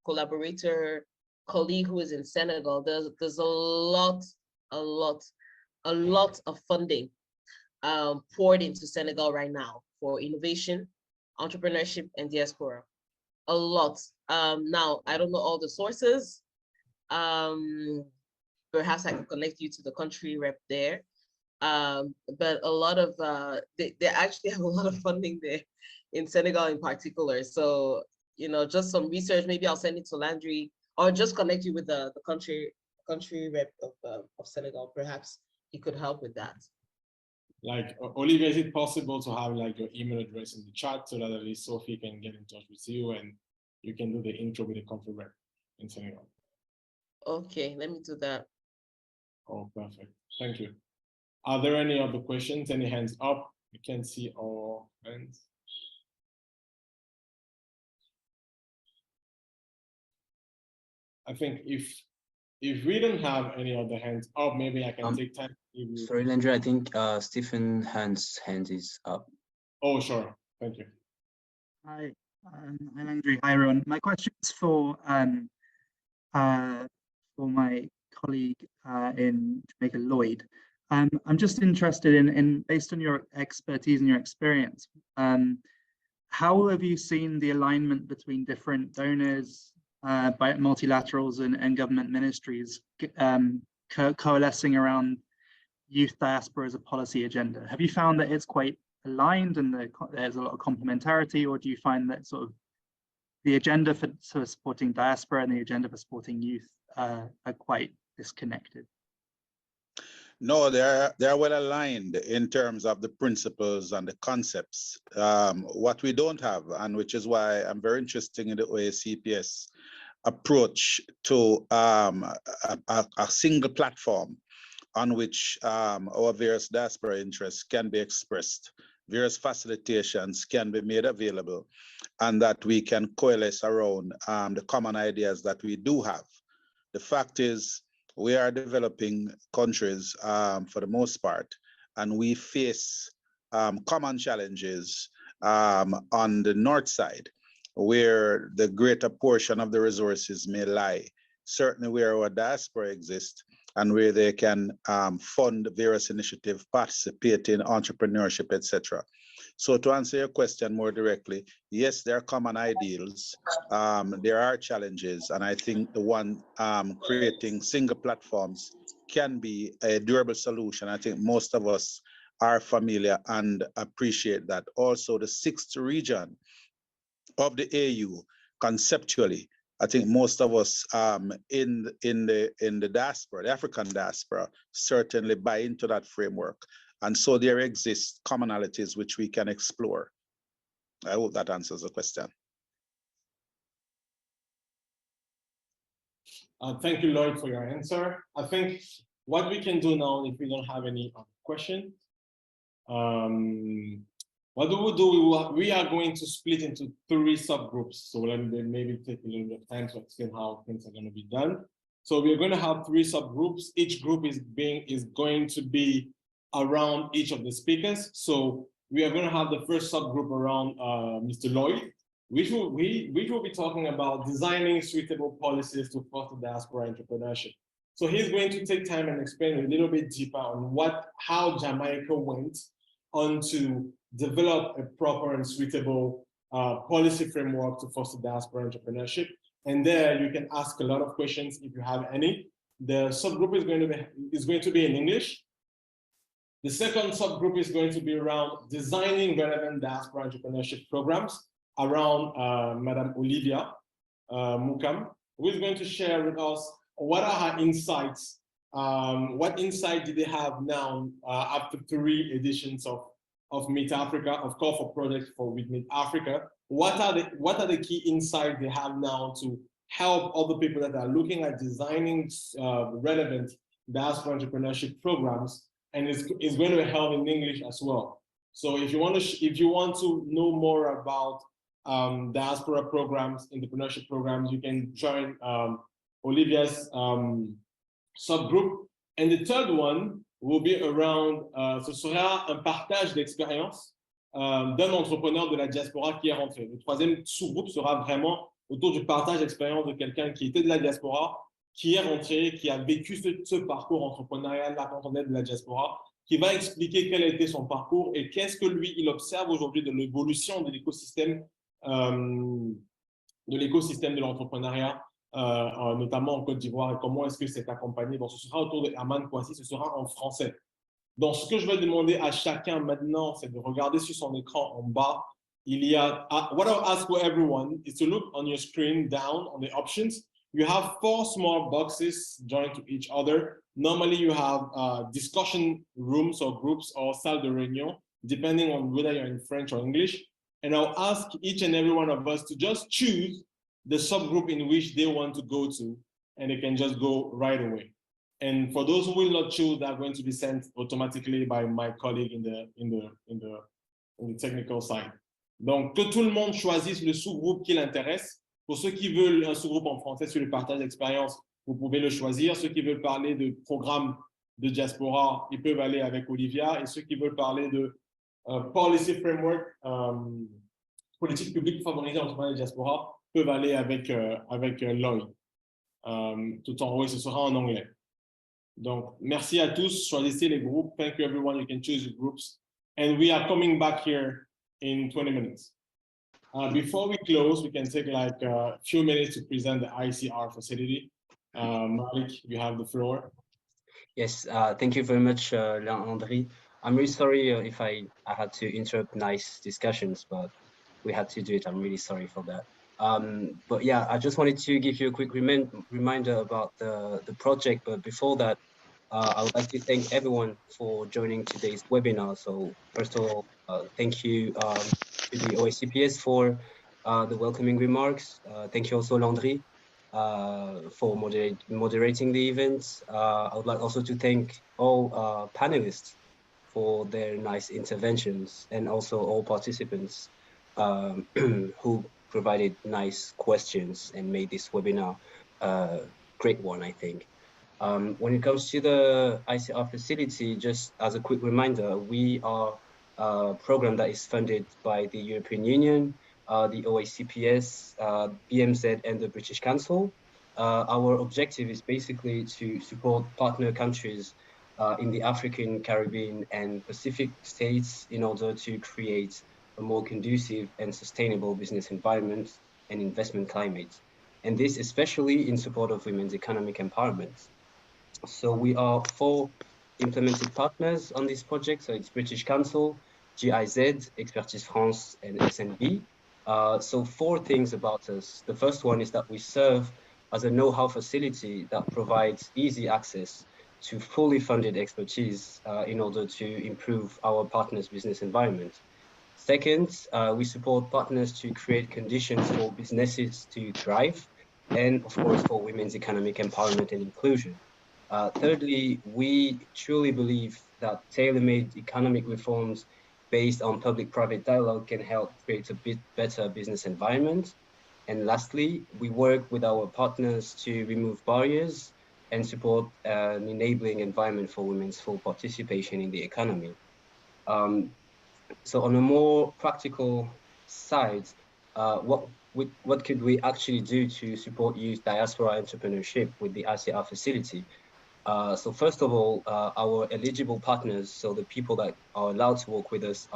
collaborator colleague who is in Senegal, there's a lot of funding poured into Senegal right now for innovation, entrepreneurship, and diaspora. A lot. Now, I don't know all the sources. Perhaps I can connect you to the country rep there. But a lot of, they actually have a lot of funding there in Senegal in particular. So, just some research, maybe I'll send it to Landry or just connect you with the country rep of Senegal. Perhaps he could help with that. Like, Olivia, is it possible to have like your email address in the chat so that at least Sophie can get in touch with you and you can do the intro with the country rep in Senegal? Okay, let me do that. Oh, perfect. Thank you. Are there any other questions? Any hands up? You can see all hands. I think if we don't have any other hands up, maybe I can take time. Sorry, Landry, I think Stephen Hand's hand is up. Oh, sure. Thank you. Hi, Landry. Hi, everyone. My question is for my colleague in Jamaica, Lloyd. I'm just interested in based on your expertise and your experience, how have you seen the alignment between different donors, by multilaterals and government ministries coalescing around youth diaspora as a policy agenda? Have you found that it's quite aligned and there's a lot of complementarity, or do you find that sort of the agenda for supporting diaspora and the agenda for supporting youth are quite disconnected? No, they're well aligned in terms of the principles and the concepts. What we don't have, and which is why I'm very interested in the OACPS approach to a single platform on which our various diaspora interests can be expressed, various facilitations can be made available, and that we can coalesce around the common ideas that we do have. The fact is, we are developing countries for the most part, and we face common challenges on the north side, where the greater portion of the resources may lie, certainly where our diaspora exists, and where they can fund various initiatives, participate in entrepreneurship, etc. So to answer your question more directly, yes, there are common ideals, there are challenges, and I think the one creating single platforms can be a durable solution. I think most of us are familiar and appreciate that. Also, the sixth region of the AU, conceptually, I think most of us in the diaspora, the African diaspora, certainly buy into that framework. And so there exist commonalities which we can explore. I hope that answers the question. Thank you, Lloyd, for your answer. I think what we can do now, if we don't have any questions, what we will do, we are going to split into 3 subgroups. So let me maybe take a little bit of time to explain how things are going to be done. So we are going to have 3 subgroups. Each group is going to be around each of the speakers. So we are going to have the first subgroup around Mr. Lloyd, which will be talking about designing suitable policies to foster diaspora entrepreneurship. So he's going to take time and explain a little bit deeper on how Jamaica went on to develop a proper and suitable policy framework to foster diaspora entrepreneurship. And there you can ask a lot of questions if you have any. The subgroup is going to be in English. The second subgroup is going to be around designing relevant diaspora entrepreneurship programs around Madam Olivia Mukam, who is going to share with us what are her insights. What insight did they have now after 3 editions of Meet Africa, of Call for Projects for with Meet Africa? What are the key insights they have now to help other people that are looking at designing relevant diaspora entrepreneurship programs? And it's going to help in English as well. So if you want to know more about diaspora programs, entrepreneurship programs, you can join Olivia's subgroup. And the third one will be around, ce sera un partage d'expérience d'un entrepreneur de la diaspora qui est rentré. Le troisième sous-groupe sera vraiment autour du partage d'expérience de quelqu'un qui était de la diaspora, qui est rentré, qui a vécu ce parcours entrepreneurial là quand on est de la diaspora, qui va expliquer quel a été son parcours et qu'est-ce que lui, il observe aujourd'hui de l'évolution de l'écosystème de l'entrepreneuriat, notamment en Côte d'Ivoire, et comment est-ce que c'est accompagné. Donc, ce sera autour de Herman Kwasi, ce sera en français. Donc, ce que je vais demander à chacun maintenant, c'est de regarder sur son écran en bas. Il y a, what I'll ask for everyone is to look on your screen down on the options. You have 4 small boxes joined to each other. Normally, you have discussion rooms or groups or salle de réunion, depending on whether you're in French or English. And I'll ask each and every one of us to just choose the subgroup in which they want to go to, and they can just go right away. And for those who will not choose, they're going to be sent automatically by my colleague in the technical side. Donc, que tout le monde choisisse le sous-groupe qui l'intéresse. Pour ceux qui veulent un sous-groupe en français sur le partage d'expérience, vous pouvez le choisir. Ceux qui veulent parler de programmes de diaspora, ils peuvent aller avec Olivia. Et ceux qui veulent parler de policy framework, politique publique pour favoriser l'entrepreneuriat de diaspora, peuvent aller avec Lloyd. Tout en haut, ce sera en anglais. Donc, merci à tous. Choisissez les groupes. Thank you, everyone. You can choose your groups. And we are coming back here in 20 minutes. Before we close, we can take like a few minutes to present the ICR facility. Malik, you have the floor. Yes, thank you very much, Landry. I'm really sorry if I had to interrupt nice discussions, but we had to do it. I'm really sorry for that. But yeah, I just wanted to give you a quick reminder about the project. But before that, I would like to thank everyone for joining today's webinar. So first of all, thank you to the OACPS for the welcoming remarks. Thank you also, Landry, for moderating the event. I would like also to thank all panelists for their nice interventions, and also all participants who provided nice questions and made this webinar a great one, I think. When it comes to the ICR facility, just as a quick reminder, we are a program that is funded by the European Union, the OACPS, BMZ, and the British Council. Our objective is basically to support partner countries in the African, Caribbean, and Pacific states in order to create a more conducive and sustainable business environment and investment climate. And this especially in support of women's economic empowerment. So we are 4 implemented partners on this project. So it's British Council, GIZ, Expertise France, and SNB. So 4 things about us. The first one is that we serve as a know-how facility that provides easy access to fully funded expertise in order to improve our partners' business environment. Second, we support partners to create conditions for businesses to thrive, and of course for women's economic empowerment and inclusion. Thirdly, we truly believe that tailor-made economic reforms based on public-private dialogue can help create a bit better business environment. And lastly, we work with our partners to remove barriers and support an enabling environment for women's full participation in the economy. So on a more practical side, what could we actually do to support youth diaspora entrepreneurship with the ICR facility? So first of all, our eligible partners, so the people that are allowed to work with us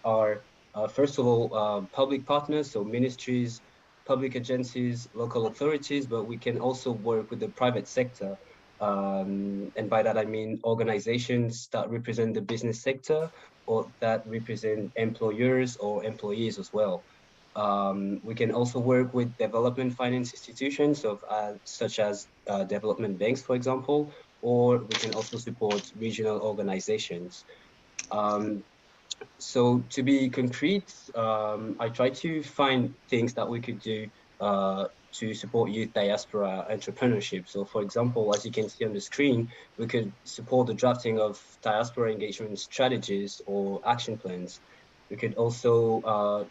are first of all, public partners, so ministries, public agencies, local authorities, but we can also work with the private sector. And by that, I mean organizations that represent the business sector or that represent employers or employees as well. We can also work with development finance institutions such as development banks, for example, or we can also support regional organizations. So to be concrete, I try to find things that we could do to support youth diaspora entrepreneurship. So for example, as you can see on the screen, we could support the drafting of diaspora engagement strategies or action plans. We could also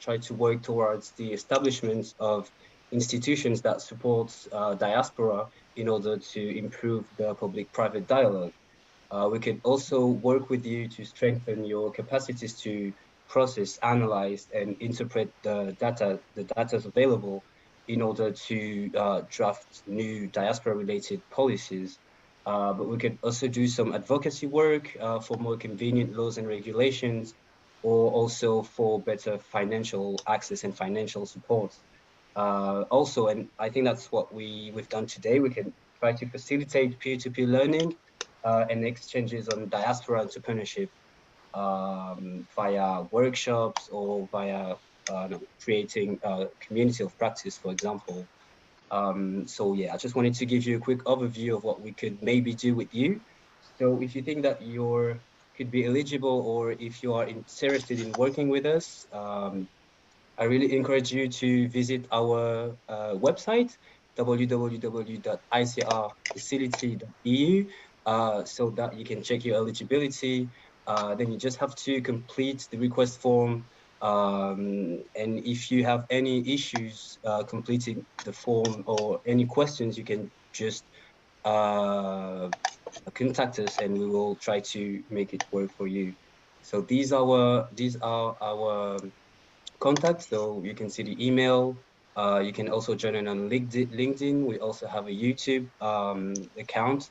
try to work towards the establishment of institutions that support diaspora in order to improve the public-private dialogue. We could also work with you to strengthen your capacities to process, analyze, and interpret the data available in order to draft new diaspora-related policies. But we could also do some advocacy work for more convenient laws and regulations, or also for better financial access and financial support. Also, and I think that's what we've done today, we can try to facilitate peer-to-peer learning and exchanges on diaspora entrepreneurship via workshops or via creating a community of practice, for example. So yeah, I just wanted to give you a quick overview of what we could maybe do with you. So if you think that you could be eligible, or if you are interested in working with us, I really encourage you to visit our website, www.icrfacility.eu, so that you can check your eligibility. Then you just have to complete the request form. And if you have any issues completing the form or any questions, you can just contact us and we will try to make it work for you. So these are our contact. So you can see the email. You can also join in on LinkedIn. We also have a YouTube account.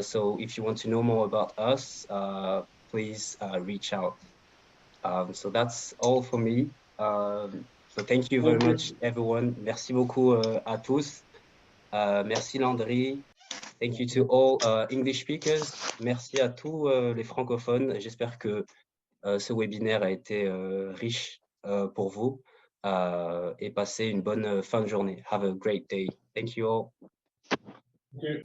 So if you want to know more about us, please reach out. So that's all for me. So thank you very much, everyone. Merci beaucoup à tous. Merci Landry. Thank you to all English speakers. Merci à tous les francophones. J'espère que ce webinaire a été riche pour vous et passez une bonne fin de journée. Have a great day. Thank you all. Okay.